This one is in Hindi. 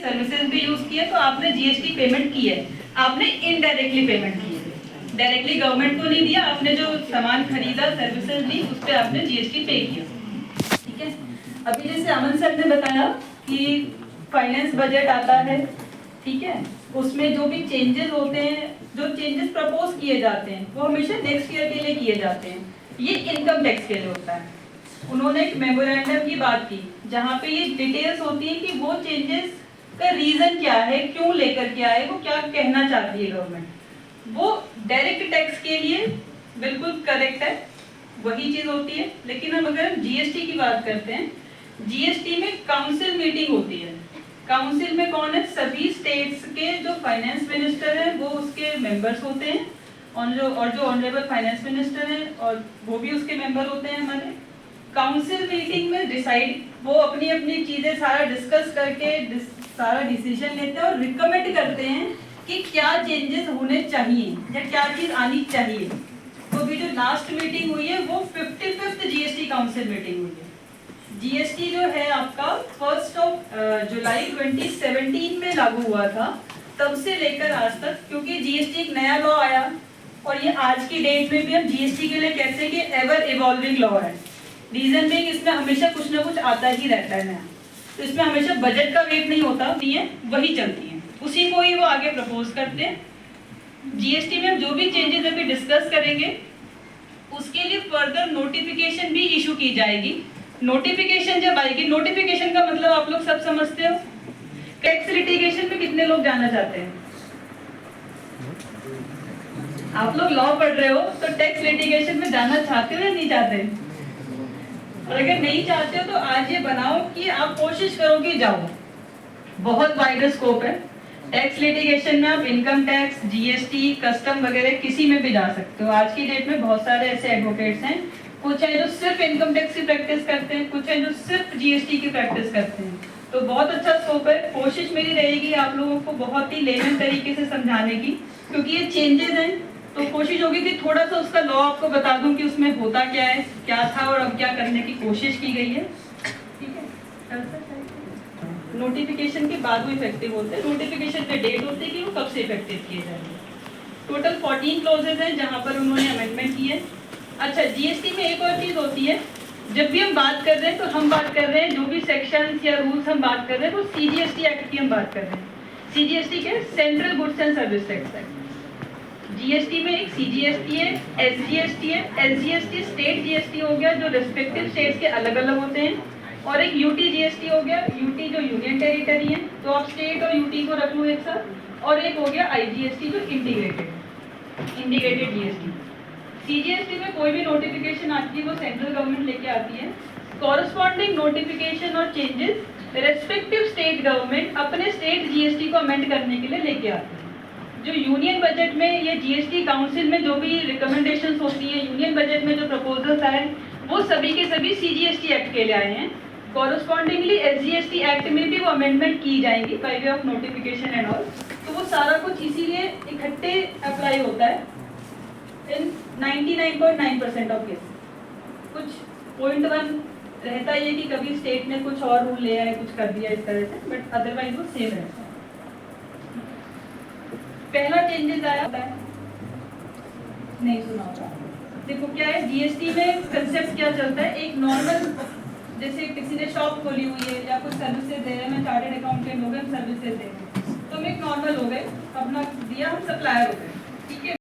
सर्विसेज भी यूज किए तो आपने जीएसटी पेमेंट की है, आपने इनडायरेक्टली पेमेंट की है, डायरेक्टली गवर्नमेंट को नहीं दिया, आपने जो सामान खरीदा सर्विसेज ली उस पर आपने जीएसटी पे किया। ठीक है, अभी जैसे अमन सर ने बताया कि फाइनेंस बजट आता है, ठीक है, उसमें जो भी चेंजेस होते हैं, जो चेंजेस प्रपोज किए जाते हैं वो हमेशा नेक्स्ट ईयर के लिए किए जाते हैं, ये इनकम टैक्स के लिए होता है। उन्होंने एक मेमोरेंडम की बात की जहाँ पे ये डिटेल्स होती है कि वो चेंजेस का रीजन क्या है, क्यों लेकर के आए, वो क्या कहना चाहती है गवर्नमेंट, वो डायरेक्ट टैक्स के लिए बिल्कुल करेक्ट है, वही चीज होती है। लेकिन हम अगर जीएसटी की बात करते हैं, जीएसटी में काउंसिल मीटिंग होती है। काउंसिल में कौन है? सभी स्टेट्स के जो फाइनेंस मिनिस्टर है वो उसके मेंबर्स होते हैं, और जो ऑनरेबल फाइनेंस मिनिस्टर है और वो भी उसके मेंबर होते हैं हमारे। काउंसिल मीटिंग में डिसाइड, वो अपनी अपनी चीजें सारा डिस्कस करके सारा डिसीजन लेते हैं और रिकमेंड करते हैं कि क्या चेंजेस होने चाहिए या क्या चीज आनी चाहिए। तो अभी जो लास्ट मीटिंग हुई है वो 55th जीएसटी काउंसिल मीटिंग हुई है। जीएसटी जो है आपका 1 जुलाई 2017 में लागू हुआ था, तब से लेकर आज तक, क्योंकि जीएसटी एक नया लॉ आया और ये आज की डेट में भी हम जीएसटी के लिए कहते हैं कि एवर इवॉल्विंग लॉ है। रीजन भी इसमें हमेशा कुछ ना कुछ आता ही रहता है नया, तो इसमें हमेशा बजट का वेट नहीं होता, नहीं है, वही चलती है, उसी को ही वो आगे प्रपोज करते हैं। जीएसटी में हम जो भी चेंजेस अभी डिस्कस करेंगे उसके लिए फर्दर नोटिफिकेशन भी इशू की जाएगी। नोटिफिकेशन जब आएगी, नोटिफिकेशन का मतलब आप लोग सब समझते हो, टैक्स लिटिगेशन में कितने लोग जाना चाहते हैं? आप लोग लॉ पढ़ रहे हो तो टैक्स लिटिगेशन में जाना चाहते हो या नहीं चाहते? और अगर नहीं चाहते हो तो आज ये बनाओ कि आप कोशिश करो कि जाओ, बहुत वाइड स्कोप है टैक्स लिटिगेशन में। आप इनकम टैक्स, जीएसटी, कस्टम वगैरह किसी में भी जा सकते हो। आज की डेट में बहुत सारे ऐसे एडवोकेट्स हैं, कुछ है जो सिर्फ इनकम टैक्स की प्रैक्टिस करते हैं, कुछ है जो सिर्फ जीएसटी की प्रैक्टिस करते हैं, तो बहुत अच्छा स्कोप है। कोशिश मेरी रहेगी आप लोगों को बहुत ही लेमन तरीके से समझाने की, क्योंकि ये चेंजेस हैं, तो कोशिश होगी कि थोड़ा सा उसका लॉ आपको बता दूं कि उसमें होता क्या है, क्या था और अब क्या करने की कोशिश की गई है। ठीक है, नोटिफिकेशन के बाद वो इफेक्टिव होते हैं, नोटिफिकेशन पे डेट होती है कि वो कब से इफेक्टिव किए जाएंगे। टोटल 14 क्लॉजेज हैं जहां पर उन्होंने अमेंडमेंट की है। अच्छा, जीएसटी में एक और चीज होती है, जब भी हम बात कर रहे हैं तो हम बात कर रहे हैं जो भी सेक्शंस या रूल्स हम बात कर रहे हैं वो सीजीएसटी एक्ट की हम बात कर रहे हैं। सीजीएसटी के central goods and service tax act. GST में एक सीजीएसटी है, एसजीएसटी है। एसजीएसटी स्टेट जीएसटी हो गया जो रिस्पेक्टिव स्टेट्स के अलग अलग होते हैं, और एक यूटी जीएसटी हो गया, यूटी जो यूनियन टेरिटरी है, तो आप स्टेट और यूटी को रख लो एक साथ, और एक हो गया आईजीएसटी जो इंटीग्रेटेड जीएसटी। सीजीएसटी में कोई भी नोटिफिकेशन आती है वो सेंट्रल गवर्नमेंट लेके आती है। कॉरस्पॉन्डिंग नोटिफिकेशन और चेंजेस रेस्पेक्टिव स्टेट गवर्नमेंट अपने स्टेट जीएसटी को अमेंड करने के लिए लेके आते हैं। जो यूनियन बजट में या जीएसटी काउंसिल में जो भी रिकमेंडेशंस होती हैं, यूनियन बजट में जो प्रपोजल्स आए वो सभी के सभी सीजीएसटी एक्ट के लिए आए हैं। कॉरस्पॉन्डिंगली एसजीएसटी एक्ट में भी वो अमेंडमेंट की जाएंगी by way of notification and all. तो वो सारा कुछ इसीलिए इकट्ठे अप्लाई होता है इन 99.9% ऑफ केस। कुछ 0.1 रहता ही है कि कभी स्टेट ने कुछ और रूल ले आए, कुछ कर दिया इस तरह से, बट अदरवाइज वो सेम रहता है। पहला चेंजेस आया है, नहीं सुना होगा। देखो क्या है जीएसटी में कंसेप्ट क्या चलता है, एक नॉर्मल, जैसे किसी ने शॉप खोली हुई है या कुछ सर्विसेज दे रहे हैं, मैं चार्टर्ड अकाउंटेंट हो गए, हम सर्विसेज दे रहे हैं, तो हम एक नॉर्मल हो गए, अपना दिया, हम सप्लायर हो गए, ठीक है।